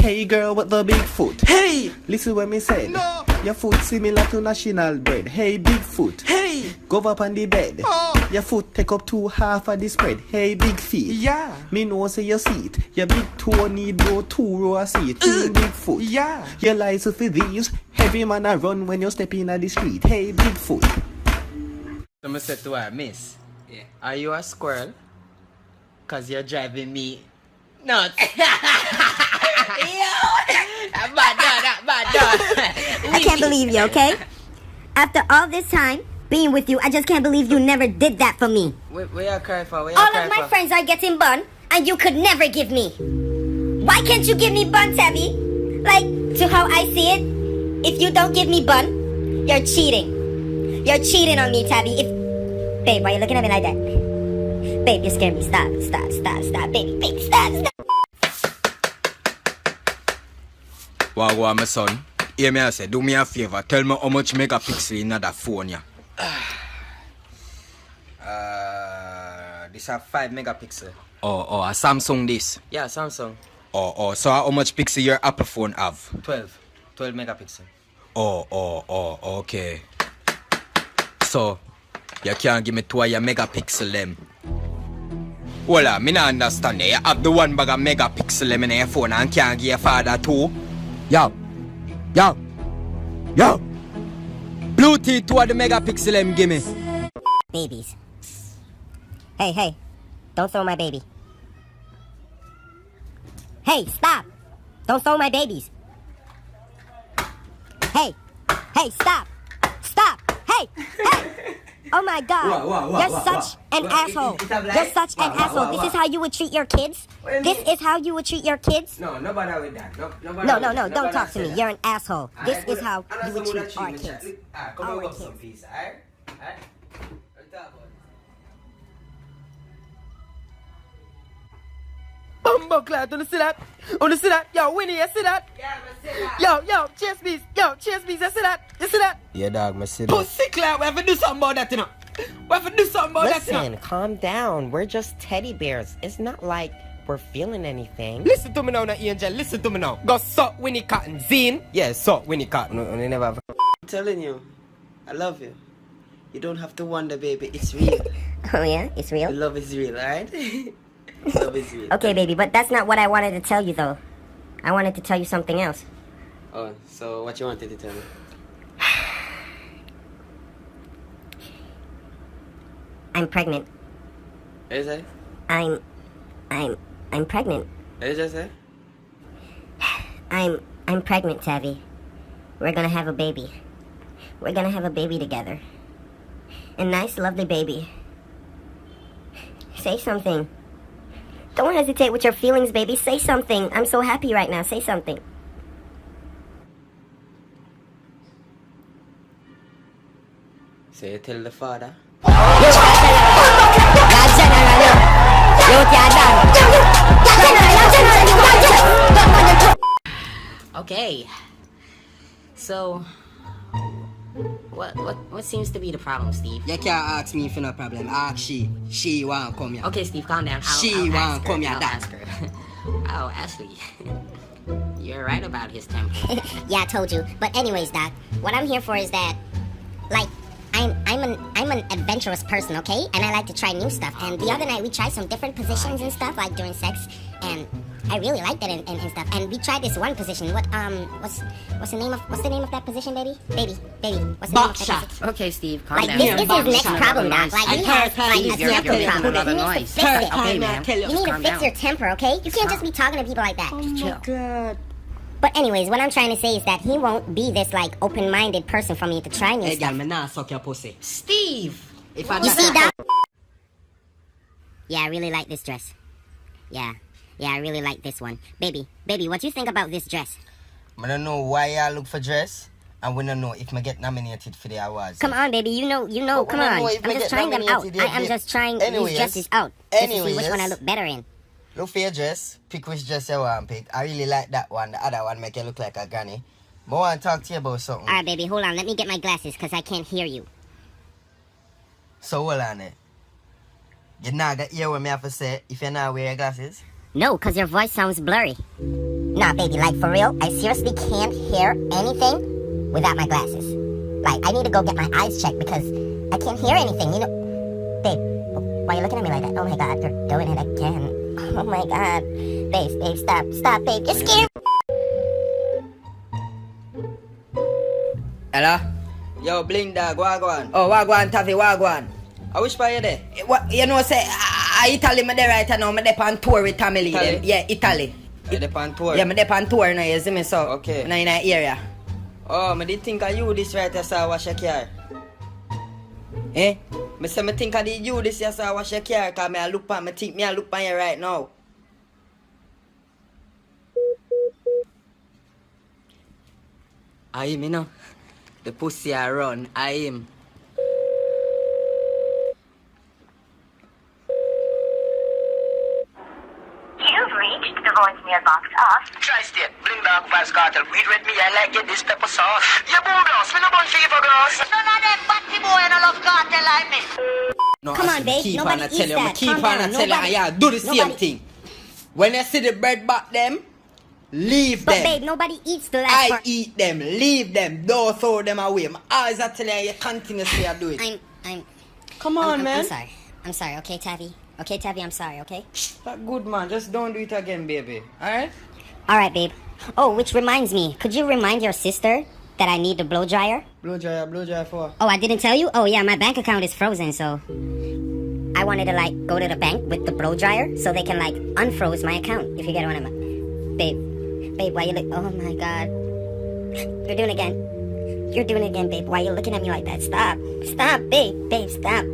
Hey girl with the big foot. Hey! Listen what me said. No! Your foot similar to national bread. Hey big foot. Hey! Go up on the bed. Oh! Your foot take up 2/2 of the spread. Hey big feet. Yeah! Me know say you see it. Your big toe need go 2 row of seat. Big foot. Yeah! Your license for these. Heavy man a run when you step in at the street. Hey big foot. So I said to her, Miss, Yeah. are you a squirrel? Cause you're driving me nuts. Bad dog. I can't believe you, okay? After all this time being with you, I just can't believe you never did that for me. Where you cry for? Where you All cry of my for? friends are getting bun, and you could never give me. Why can't you give me bun, Tavii? Like, to how I see it, if you don't give me bun, you're cheating. You're cheating on me, Tavii. Babe, why are you looking at me like that? Babe, you scare me. Stop, baby, stop. Wow, my son. Hear me, I say, do me a favor. Tell me how much megapixel in that phone, yeah. This have 5 megapixel. Oh, a Samsung this? Yeah, Samsung. Oh, so how much pixel your Apple phone have? 12 megapixel. Oh, okay. So, you can't give me 2 of your megapixel them. Well, me not understand. You have the 1 bag of megapixel them in your phone and can't give your father 2? Yo. Bluetooth 2 of the megapixel them give me. Babies. Hey, don't throw my baby. Hey, stop. Don't throw my babies. Hey, stop. Hey. Oh my God. You're such an asshole. You're such an asshole. This is how you would treat your kids? This is how you would treat your kids? No, nobody with that. No, don't talk to me. You're an asshole. This is how you would treat our kids. Come Our over kids. some piece, alright? Bumbo clad, do you see that? You see that? Yo, Winnie, you see that? Yeah, I see that. Yo, chase bees, you see that? You see that? Yeah, dog, I see that. Pussy clad, we have to do something about that, you know. We have to do something about that, you know. Listen, calm down. We're just teddy bears. It's not like we're feeling anything. Listen to me now, Angel. Listen to me now. Go suck Winnie Cotton. Zine? Yeah, suck Winnie Cotton. No, never have. I'm telling you, I love you. You don't have to wonder, baby. It's real. Oh yeah? It's The real? love is real, alright? Love is real. Okay, baby, but that's not what I wanted to tell you, though. I wanted to tell you something else. Oh, so what you wanted to tell me? I'm pregnant. Is it? I'm pregnant. Is it? I'm pregnant, Tavii. We're gonna have a baby. We're gonna have a baby together. A nice, lovely baby. Say something. Don't hesitate with your feelings, baby. Say something. I'm so happy right now. Say something. So you tell the father? Okay. So, what seems to be the problem, Steve? You can't ask me for no problem. Ask she. She want come here. Okay, Steve, calm down. She I'll won't ask her. come here, I'll Doc. ask her. Oh, Ashley, you're right about his temper. Yeah, I told you. But anyways, Doc, what I'm here for is that, like, I'm an adventurous person, okay? And I like to try new stuff. And the other night we tried some different positions and stuff, like during sex, and I really liked it and stuff. And we tried this one position. What's the name of that position, baby? Baby. What's the name of that position? Okay, Steve, calm Like down. this is his next problem, Doc. Like he has like a You're temper making problem. another He noise. needs to fix it. Okay, man. You need to Calm fix down. your temper, okay? You can't just be talking to people like that. Oh God. But anyways, what I'm trying to say is that he won't be this like open-minded person for me to try new Hey, girl, stuff. me nah suck your pussy. Steve! If I You see that? Yeah, I really like this dress. Yeah, I really like this one. Baby, what do you think about this dress? I don't know why I look for dress, and we don't know if I get nominated for the awards. Come on, baby, you know, But come we don't on. know if I'm we just get trying them out. nominated yet. I'm just trying Anyways, these dresses out. Just to see which anyways. one I look better in. Look for your dress. Pick which dress you want to pick. I really like that one. The other one make you look like a granny. But I want to talk to you about something. Alright, baby, hold on. Let me get my glasses because I can't hear you. So hold on it. You not got hear what me have to say if you not wear your glasses? No, because your voice sounds blurry. Nah, baby, like for real, I seriously can't hear anything without my glasses. Like, I need to go get my eyes checked because I can't hear anything, you know? Babe, why are you looking at me like that? Oh my god, you're doing it again. Oh my god. Babe, stop, babe, you're scared. Hello? Yo, Bling Dog, wagwan. Oh, wagwan, Tavii, wagwan. I wish by you there. What, you know, say, Italy, me there right now, me there on tour with Tamil. Italy? Yeah, Italy. You dey on tour? Yeah, me there on tour now, you see me, so. Okay. Now in that area. Oh, me did think of you this right as I wash your car. Eh? Me say me think of you this as I wash your car, cause me look on you right now. I am, you know. The pussy I run, I am. You've reached the voicemail box of Tri-State, Bling Dog, Vines Cartel, weed with me, I like get this pepper sauce. Yeah, boom, gross, me no bun fever, gross. none of them batty boy and I love cartel like me. No, Come I on, see, me babe, keep nobody on eats tell you, me that. keep Calm on down, tell you, nobody- yeah, do the same nobody- thing. When you see the bread back them, leave But them. babe, nobody eats the last I part. eat them, leave them, don't throw them away. My eyes are telling you, you continuously are doing. Come on, man. I'm sorry, okay, Tavii? Okay, Tavii, I'm sorry, okay? That good, man, just don't do it again, baby. Alright? Alright, babe. Oh, which reminds me, could you remind your sister that I need the blow dryer? Blow dryer for. Oh, I didn't tell you? Oh, yeah, my bank account is frozen, so I wanted to, like, go to the bank with the blow dryer so they can, like, unfroze my account, if you get what I mean. Babe, why you look... Oh, my God. You're doing it again. You're doing it again, babe. Why you looking at me like that? Stop, babe. Babe, stop.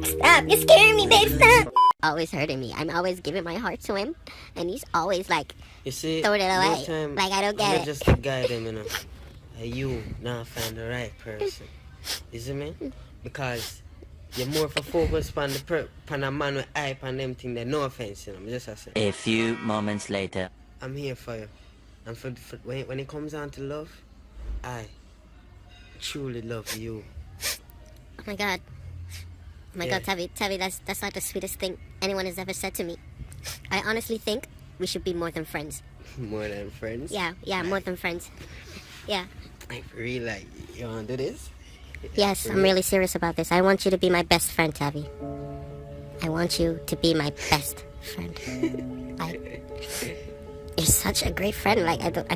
Stop, you're scaring me, babe, stop. Always hurting me. I'm always giving my heart to him, and he's always, like, You see, throwing it away. no time, Like, I don't get I'm it. just to guide them, you know. And you now find the right person. You see me? Because you're more for focus on a man with hype and them thing. That no offense, you know. I'm just a say. A few moments later. I'm here for you. And for when it comes down to love, I truly love you. Oh my god. Oh my god, Tavii, that's like the sweetest thing anyone has ever said to me. I honestly think we should be more than friends. More than friends? Yeah, more than friends. Yeah. I really like you wanna do this? Yes, I'm really serious about this. I want you to be my best friend, Tavii. I want you to be my best friend. You're such a great friend. Like, I don't,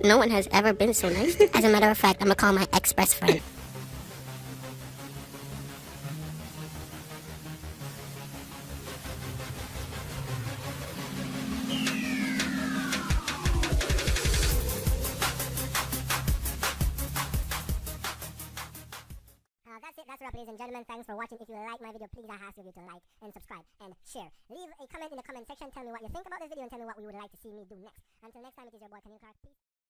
no one has ever been so nice. As a matter of fact, I'm gonna call my ex-best friend. That's a wrap, ladies and gentlemen. Thanks for watching. If you like my video, please I ask you to like and subscribe and share. Leave a comment in the comment section. Tell me what you think about this video and tell me what we would like to see me do next. Until next time, it is your boy Kyng Tavii. Peace.